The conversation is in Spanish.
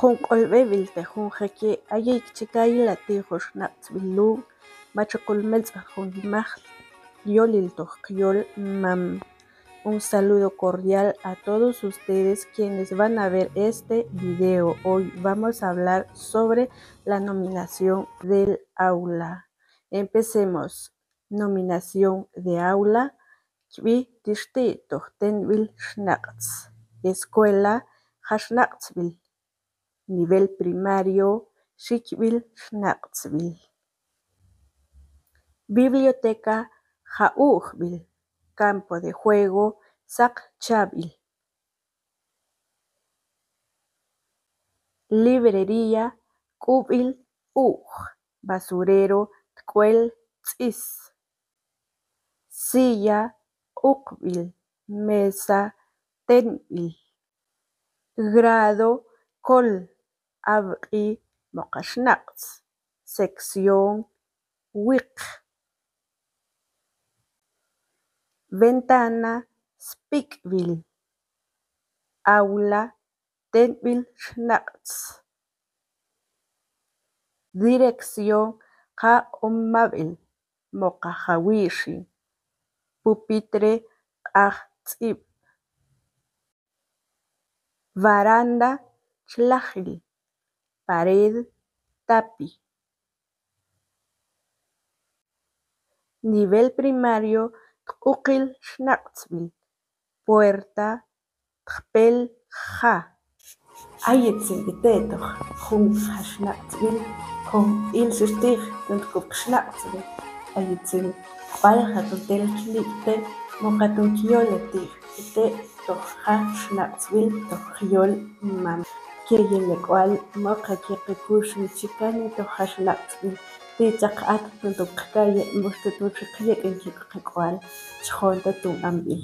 Junq'olb'ebil tejunqaki ayaykichikayla tijux naqtz'bilu machakulmeltz'a junmaj yolil tojqyol mam. Un saludo cordial a todos ustedes quienes van a ver este video. Hoy vamos a hablar sobre la nominación del aula. Empecemos. Nominación de aula. Chbi tishti tojtenbil shnaqtz. Escuela hashnaqtzbil. Nivel primario Shikbil Shnaqtzbil. Biblioteca Ja'ujbil. Campo de juego Saqchabil. Librería K'ubil Uj. Basurero Tkuel Tz'is. Silla Uqbil. Mesa Tenbil. Grado Kol Abqi Moqashnaqtz. Sección Wiq. Ventana Spikbil. Aula Tenbil Shnaqtz. Dirección Qa Ummabil Moqajawishi. Pupitre Q'aqtz'ib. Baranda Chlajil. Pared Tapi. Nivel primario Tq'uqil Shnaqtzbil. Puerta Tqpel Ja. Ayetzinguitetoq jun hashnaqtzbil jun ilsirtij tuntkuqshnaqtzbil. Ayetzin palja tuntelklikte moqatunkiyolotij. Ite toj hashnaqtzbil tojyol mam. Kiyemek'ual moqa kiqikushun chikani toj hashnaqtzbil. Tichaq at tuntuqkaye muxtutuchiqyek'en kik'ual chjonta tun'anbil.